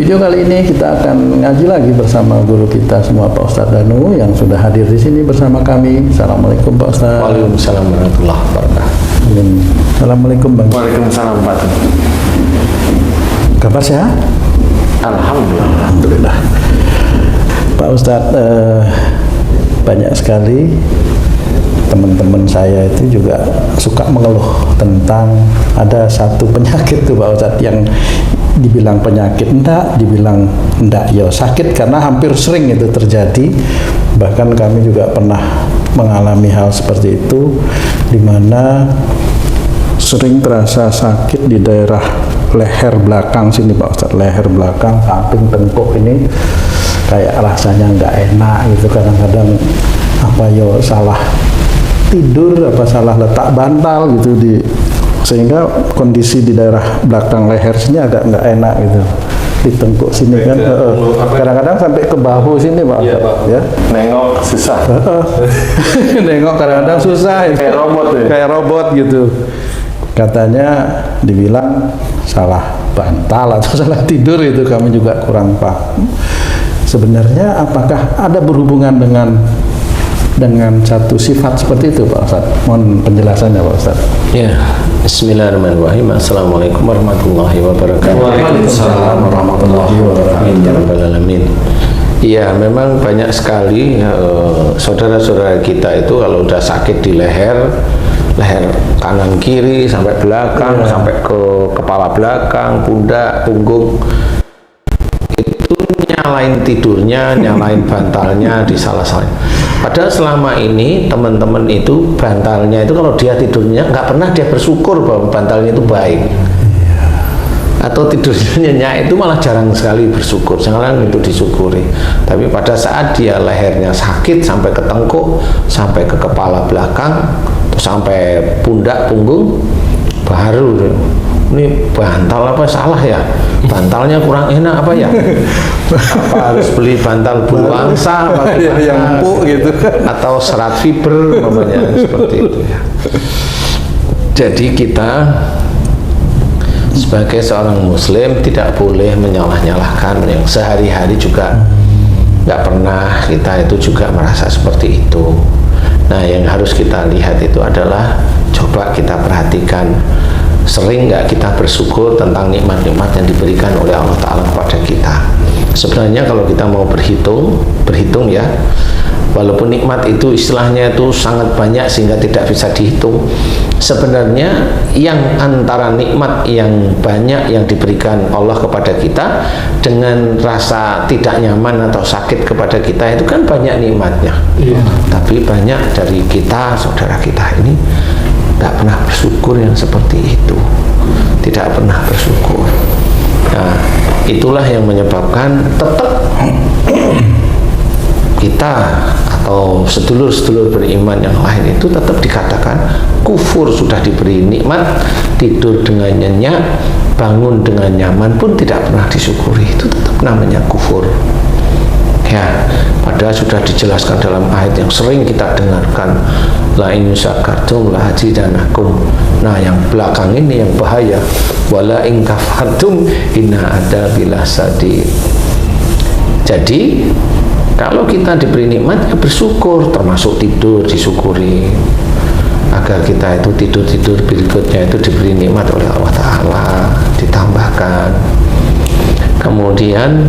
video kali ini kita akan ngaji lagi bersama guru kita semua, Pak Ustadz Danu, yang sudah hadir di sini bersama kami. Assalamualaikum Pak Ustadz. Waalaikumsalam warahmatullahi wabarakatuh. Assalamualaikum Bang. Waalaikumsalam Pak. Kabar sehat? Alhamdulillah. Alhamdulillah. Pak Ustadz, banyak sekali teman-teman saya itu juga suka mengeluh tentang ada satu penyakit tuh Pak Ustadz, yang dibilang penyakit enggak, dibilang enggak, ya sakit, karena hampir sering itu terjadi. Bahkan kami juga pernah mengalami hal seperti itu, di mana sering terasa sakit di daerah leher belakang sini Pak Ustadz, leher belakang samping tengkuk ini kayak rasanya nggak enak gitu. Kadang-kadang apa yo salah tidur, apa salah letak bantal gitu, sehingga kondisi di daerah belakang leher sini agak nggak enak gitu, di tengkuk sini kan, kadang-kadang sampai ke bahu sini Pak. Iya, Pak. Ya. Nengok susah. Nengok kadang-kadang susah, Kayak robot ya? Kayak robot gitu. Katanya dibilang salah bantal atau salah tidur, itu kami juga kurang paham. Sebenarnya apakah ada berhubungan dengan satu sifat seperti itu Pak Ustadz? Mohon penjelasannya Pak Ustadz. Ya, bismillahirrahmanirrahim. Assalamualaikum warahmatullahi wabarakatuh. Waalaikumsalam warahmatullahi wabarakatuh. Iya, memang banyak sekali saudara-saudara kita itu kalau udah sakit di leher kanan kiri sampai belakang, sampai ke kepala belakang, pundak, punggung, itu nyalain tidurnya, nyalain bantalnya, disalah-salahin. Padahal selama ini teman-teman itu bantalnya itu kalau dia tidurnya nggak pernah dia bersyukur bahwa bantalnya itu baik, atau tidurnya nyenyak, itu malah jarang sekali bersyukur, jarang itu disyukuri. Tapi pada saat dia lehernya sakit sampai ke tengkuk, sampai ke kepala belakang, sampai pundak, punggung, baru ini bantal apa salah ya, bantalnya kurang enak apa ya, apa harus beli bantal bulu angsa yang empuk gitu, atau serat fiber namanya, seperti itu ya. Jadi kita sebagai seorang muslim tidak boleh menyalah-nyalahkan yang sehari-hari juga nggak pernah kita itu juga merasa seperti itu. Nah, yang harus kita lihat itu adalah coba kita perhatikan, sering nggak kita bersyukur tentang nikmat-nikmat yang diberikan oleh Allah Ta'ala kepada kita. Sebenarnya kalau kita mau berhitung ya, walaupun nikmat itu istilahnya itu sangat banyak sehingga tidak bisa dihitung, sebenarnya yang antara nikmat yang banyak yang diberikan Allah kepada kita dengan rasa tidak nyaman atau sakit kepada kita, itu kan banyak nikmatnya. Tapi banyak dari kita, saudara kita ini tidak pernah bersyukur yang seperti itu, tidak pernah bersyukur. Nah, itulah yang menyebabkan tetap kita atau sedulur-sedulur beriman yang lain itu tetap dikatakan kufur. Sudah diberi nikmat, tidur dengan nyenyak, bangun dengan nyaman pun tidak pernah disyukuri, itu tetap namanya kufur. Ya, padahal sudah dijelaskan dalam ayat yang sering kita dengarkan, la in syakartum la azidanakum. Nah, yang belakang ini yang bahaya, wala in kafartum inna adzabi lasadid. Jadi kalau kita diberi nikmat ya bersyukur, termasuk tidur disyukuri, agar kita itu tidur berikutnya itu diberi nikmat oleh Allah Ta'ala, ditambahkan. Kemudian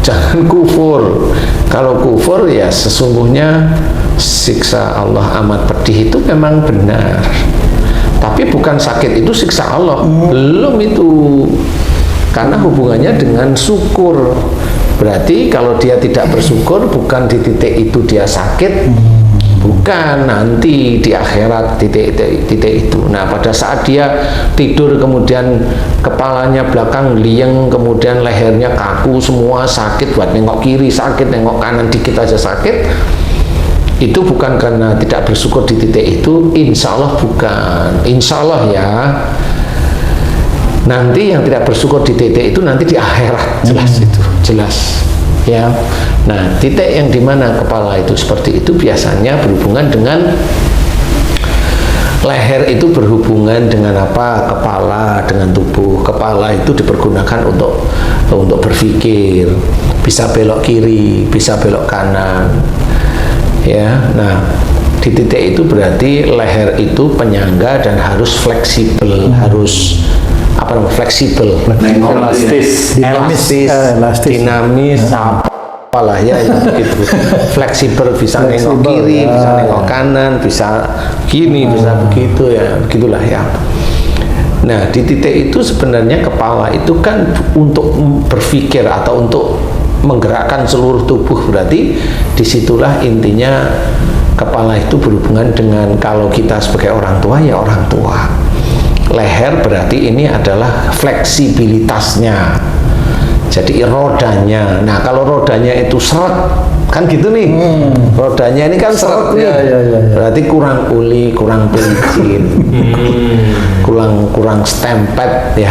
jangan kufur. Kalau kufur ya sesungguhnya siksa Allah amat pedih, itu memang benar. Tapi bukan sakit itu siksa Allah, belum itu. Karena hubungannya dengan syukur. Berarti kalau dia tidak bersyukur, bukan di titik itu dia sakit, bukan, nanti di akhirat titik itu. Nah, pada saat dia tidur kemudian kepalanya belakang liang, kemudian lehernya kaku semua, sakit, buat nengok kiri sakit, nengok kanan dikit aja sakit, itu bukan karena tidak bersyukur di titik itu, insya Allah bukan, insya Allah ya. Nanti yang tidak bersyukur di titik itu nanti di akhirat, jelas itu, jelas ya. Nah, titik yang dimana kepala itu seperti itu biasanya berhubungan dengan Leher itu berhubungan dengan apa? Kepala dengan tubuh. Kepala itu dipergunakan untuk berpikir, bisa belok kiri, bisa belok kanan. Ya, nah di titik itu berarti leher itu penyangga dan harus fleksibel, harus apa namanya? Fleksibel, Elastis, dinamis, apalah ya itu fleksibel, bisa nengok kiri, ya. bisa nengok kanan, bisa gini, bisa begitu ya, begitulah ya. Nah di titik itu sebenarnya kepala itu kan untuk berpikir atau untuk menggerakkan seluruh tubuh, berarti disitulah intinya kepala itu berhubungan dengan kalau kita sebagai orang tua ya orang tua. Leher berarti ini adalah fleksibilitasnya. Jadi rodanya. Nah, kalau rodanya itu seret, kan gitu nih. Rodanya ini kan seret nih. Ya. Berarti kurang uli, kurang pelicin. kurang stempet ya.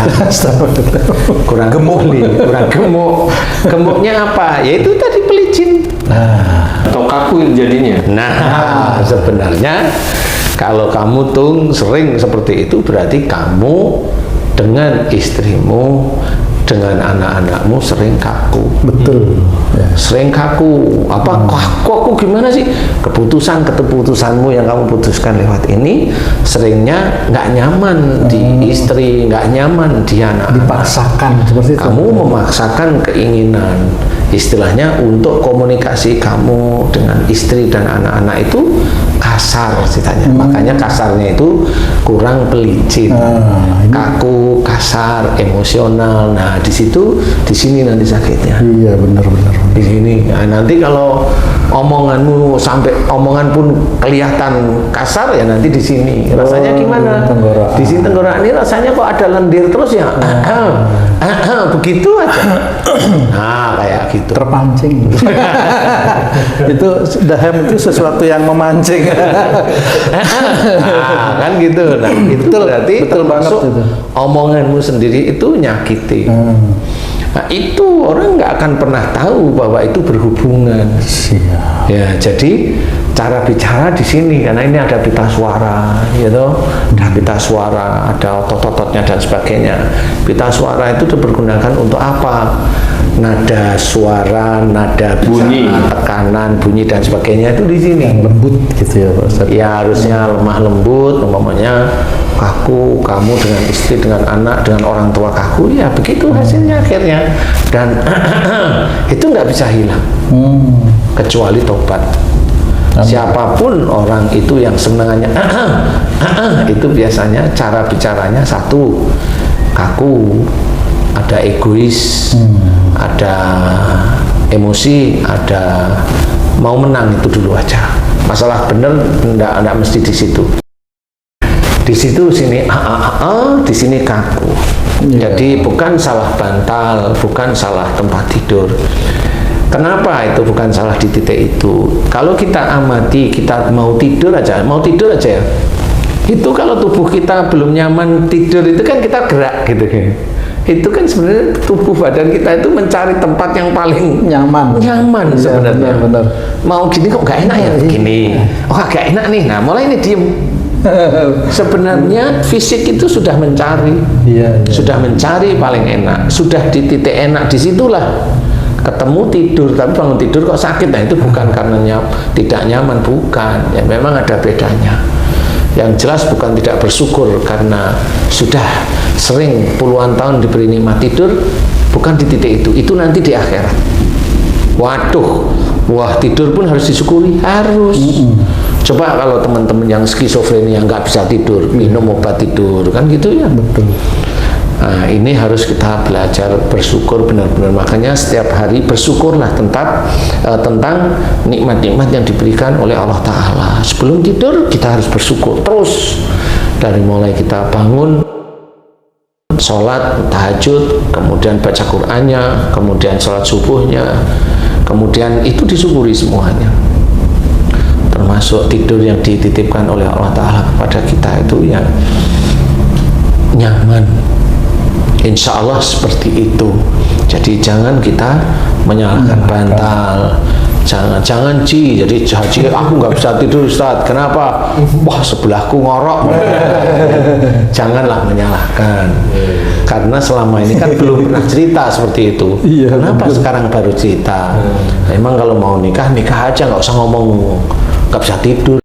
kurang gemuk nih, kurang gemuk. Gemuknya apa? Yaitu tadi pelicin. Atau kaku jadinya. Nah, sebenarnya kalau kamu sering seperti itu berarti kamu dengan istrimu, dengan anak-anakmu sering kaku. Betul. Ya. Sering kaku. Apa kaku gimana sih? Keputusanmu yang kamu putuskan lewat ini seringnya nggak nyaman di istri, nggak nyaman di anak. Dipaksakan seperti itu. Kamu memaksakan keinginan, istilahnya untuk komunikasi kamu dengan istri dan anak-anak itu kasar ceritanya. Makanya kasarnya itu kurang pelicin, kaku, kasar, emosional. Nah di sini nanti sakitnya. Iya benar. Di sini. Nah, nanti kalau omonganmu sampai omongan pun kelihatan kasar ya nanti di sini. Rasanya gimana? Tenggorokan. Di sini tenggorokan ini rasanya kok ada lendir terus ya. Begitu aja. Nah kayak gitu. Terpancing. Itu dahem itu sesuatu yang memancing. Nah, kan gitu. Nah, itu berarti betul banget termasuk itu. omonganmu sendiri itu nyakiti. Nah, itu orang nggak akan pernah tahu bahwa itu berhubungan. Siap. Ya, jadi cara bicara di sini karena ini ada pita suara, gitu. Ada pita suara, ada otot-ototnya dan sebagainya. Pita suara itu dipergunakan untuk apa? Nada suara, nada bunyi, tekanan, bunyi dan sebagainya itu di sini. Yang lembut gitu ya Pak Ustaz. Ya harusnya lemah lembut, umpamanya kaku, kamu dengan istri, dengan anak, dengan orang tua kaku, ya begitu hasilnya akhirnya. Dan itu nggak bisa hilang, kecuali tobat. Siapapun orang itu yang senangannya itu biasanya cara bicaranya satu, kaku, ada egois, ada emosi, ada mau menang, itu dulu aja. Masalah bener enggak mesti di situ. Di situ sini di sini kaku. Jadi bukan salah bantal, bukan salah tempat tidur. Kenapa itu bukan salah di titik itu? Kalau kita amati, kita mau tidur aja ya. Itu kalau tubuh kita belum nyaman tidur itu kan kita gerak gitu kan. Itu kan sebenarnya tubuh badan kita itu mencari tempat yang paling nyaman sebenarnya. Benar. Mau gini kok nggak enak ya? Gini. Oh agak enak nih. Nah mulai ini diem. Sebenarnya fisik itu sudah mencari, sudah mencari paling enak, sudah di titik enak, disitulah ketemu tidur. Tapi bangun tidur kok sakit, nah itu bukan karena tidak nyaman, bukan, ya memang ada bedanya. Yang jelas bukan tidak bersyukur karena sudah sering puluhan tahun diberi nikmat tidur, bukan di titik itu nanti di akhirat. Waduh, wah tidur pun harus disyukuri, harus. Coba kalau teman-teman yang skizofrenia nggak bisa tidur, minum obat tidur, kan gitu ya. Betul. Nah, ini harus kita belajar bersyukur benar-benar. Makanya setiap hari bersyukurlah tentang nikmat-nikmat yang diberikan oleh Allah Ta'ala. Sebelum tidur kita harus bersyukur terus. Dari mulai kita bangun, sholat, tahajud, kemudian baca Qur'annya, kemudian sholat subuhnya, kemudian itu disyukuri semuanya. Termasuk tidur yang dititipkan oleh Allah Ta'ala kepada kita itu yang nyaman. Insya Allah seperti itu. Jadi jangan kita menyalahkan bantal, Jangan Ji, jadi Haji aku nggak bisa tidur Ustadz. Kenapa? Wah sebelahku ngorok. Janganlah menyalahkan, karena selama ini kan belum pernah cerita seperti itu. Iya, Kenapa betul. sekarang baru cerita? Memang kalau mau nikah aja, nggak usah ngomong nggak bisa tidur.